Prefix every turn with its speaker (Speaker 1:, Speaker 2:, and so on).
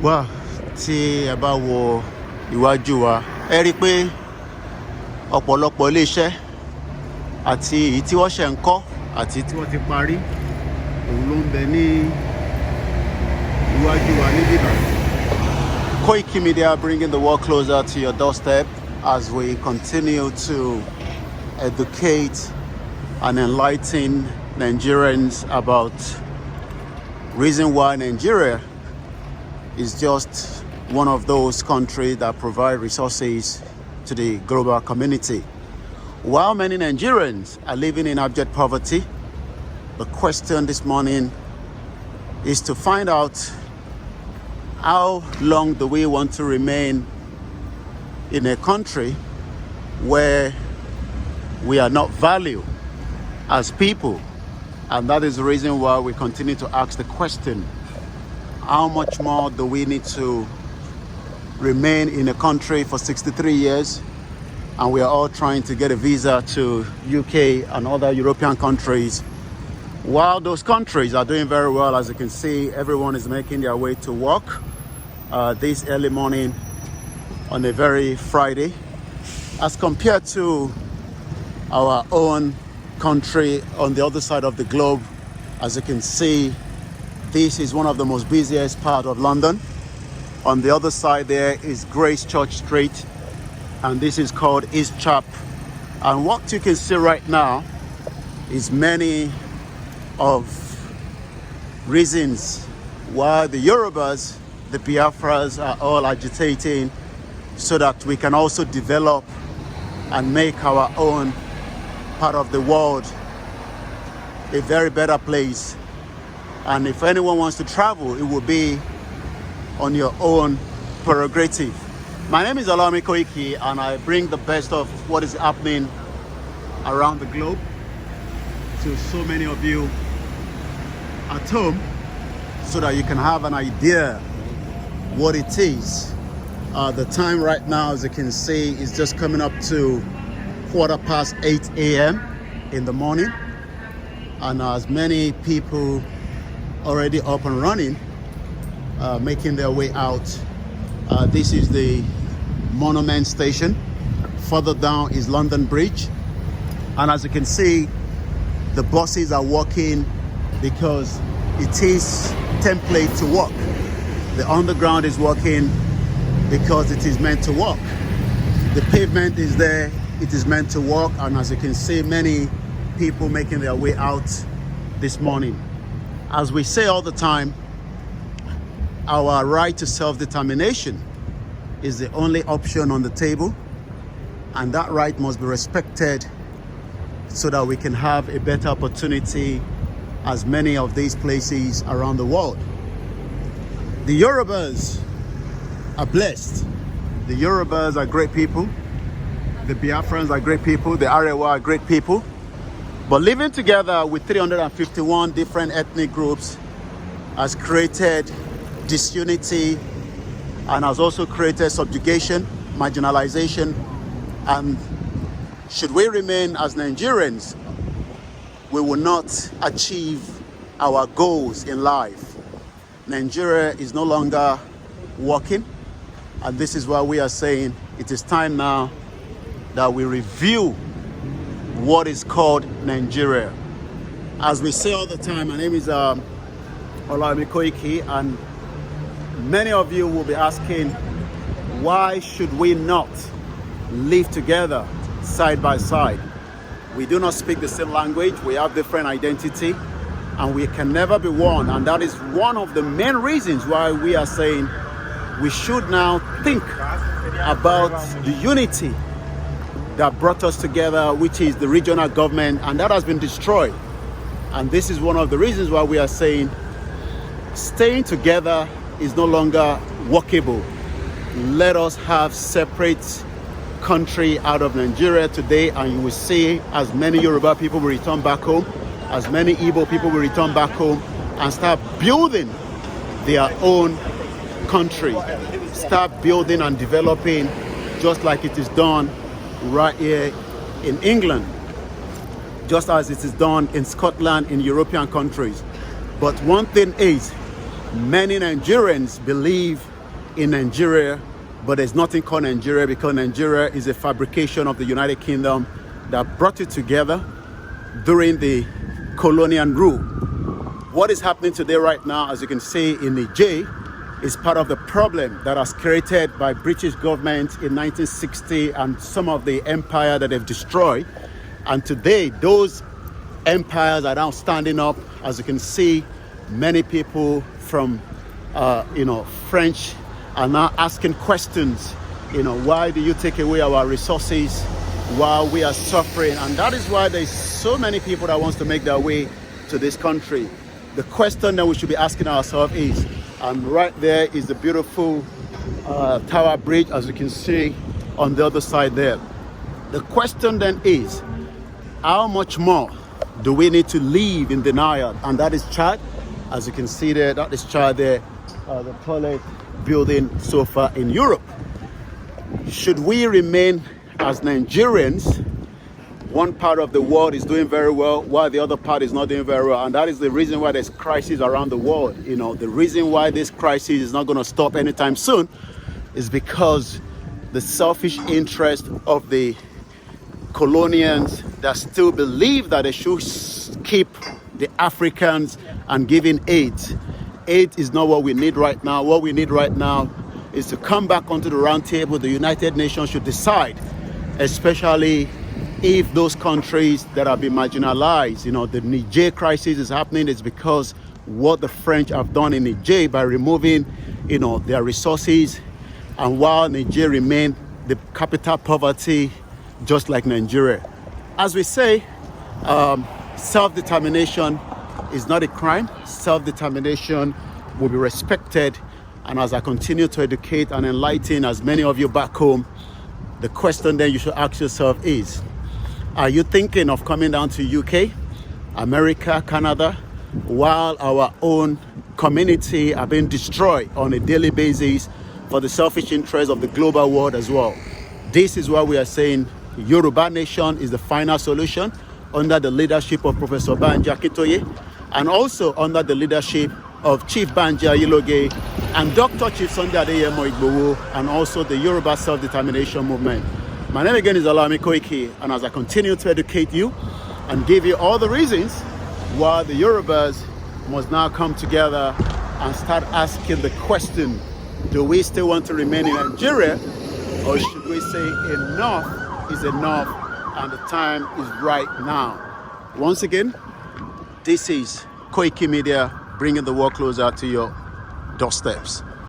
Speaker 1: Wá tí ẹ bá wo iwájú wa, ẹ rí pé ọ̀pọ̀lọpọ̀ iléeṣẹ́ àti èyí tí wọ́n ṣẹ̀ ń kọ́ àti tí wọ́n ti parí òun ló ń bẹ ní iwájú wa ní bíbá. Koiki Media bringing the world closer to your doorstep as we continue to educate and enlighten Nigerians about reason why Nigeria is just one of those countries that provide resources to the global community. While many Nigerians are living in abject poverty, the question this morning is to find out how long do we want to remain in a country where we are not valued as people. And that is the reason why we continue to ask the question, how much more do we need to remain in a country for 63 years? And we are all trying to get a visa to UK and other European countries. While those countries are doing very well, as you can see, everyone is making their way to work this early morning on a very Friday. As compared to our own country on the other side of the globe, as you can see, this is one of the most busiest part of London. On the other side there is Grace Church Street, and this is called East Chap. And what you can see right now is many of reasons why the Yorùbás, the Biafras are all agitating so that we can also develop and make our own part of the world a very better place. And if anyone wants to travel, it will be on your own prerogative. My name is Koiki, and I bring the best of what is happening around the globe to so many of you at home, so that you can have an idea what it is. The time right now, as you can see, is just coming up to 8:15 a.m. in the morning, and as many people already up and running, making their way out. This is the Monument Station. Further down is London Bridge, and as you can see, the buses are walking because it is template to walk. The underground is walking because it is meant to walk. The pavement is there, it is meant to walk, and as you can see, many people making their way out this morning. As we say all the time, our right to self-determination is the only option on the table, and that right must be respected so that we can have a better opportunity as many of these places around the world. The Yorùbás are blessed. The Yorùbás are great people. The Biafrans are great people. The Arewa are great people. But living together with 351 different ethnic groups has created disunity and has also created subjugation, marginalization. And should we remain as Nigerians, we will not achieve our goals in life. Nigeria is no longer working, and this is why we are saying it is time now that we review what is called Nigeria. As we say all the time, my name is Koiki, and many of you will be asking, why should we not live together side by side? We do not speak the same language, we have different identity, and we can never be one. And that is one of the main reasons why we are saying we should now think about the unity that brought us together, which is the regional government, and that has been destroyed. And this is one of the reasons why we are saying staying together is no longer workable. Let us have separate country out of Nigeria today, and you will see as many Yoruba people will return back home, as many Igbo people will return back home and start building their own country, start building and developing just like it is done right here in England, just as it is done in Scotland, in European countries. But one thing is, Many Nigerians believe in Nigeria, but there's nothing called Nigeria because Nigeria is a fabrication of the United Kingdom that brought it together during the colonial rule. What is happening today right now, as you can see in Niger, is part of the problem that was created by British government in 1960 and some of the empire that they've destroyed. And today, those empires are now standing up. As you can see, many people from, French are now asking questions. Why do you take away our resources while we are suffering? And that is why there's so many people that wants to make their way to this country. The question that we should be asking ourselves is, and right there is the beautiful Tower Bridge, as you can see on the other side there. The question then is, how much more do we need to live in denial? And that is Chad, as you can see there, that is Chad there, the tallest building so far in Europe. Should we remain as Nigerians? One part of the world is doing very well while the other part is not doing very well, and that is the reason why there's crisis around the world. The reason why this crisis is not going to stop anytime soon is because the selfish interest of the colonials that still believe that they should keep the Africans and giving aid. Aid is not what we need right now. What we need right now is to come back onto the round table. The United Nations should decide, especially if those countries that have been marginalized, the Niger crisis is happening, is because what the French have done in Niger by removing, their resources, and while Niger remained the capital poverty, just like Nigeria. As we say, self-determination is not a crime. Self-determination will be respected. And as I continue to educate and enlighten as many of you back home, the question then you should ask yourself is, are you thinking of coming down to UK, America, Canada, while our own community are being destroyed on a daily basis for the selfish interests of the global world as well? This is why we are saying Yoruba Nation is the final solution under the leadership of Professor Banji Akintoye, and also under the leadership of Chief Banji Ayiloge and Dr. Chief Sunday Adeyemo Igboho, and also the Yoruba Self-Determination Movement. My name again is Olami Koiki, and as I continue to educate you and give you all the reasons why the Yorubas must now come together and start asking the question, do we still want to remain in Nigeria, or should we say enough is enough and the time is right now? Once again, this is Koiki Media, bringing the world closer to your doorsteps.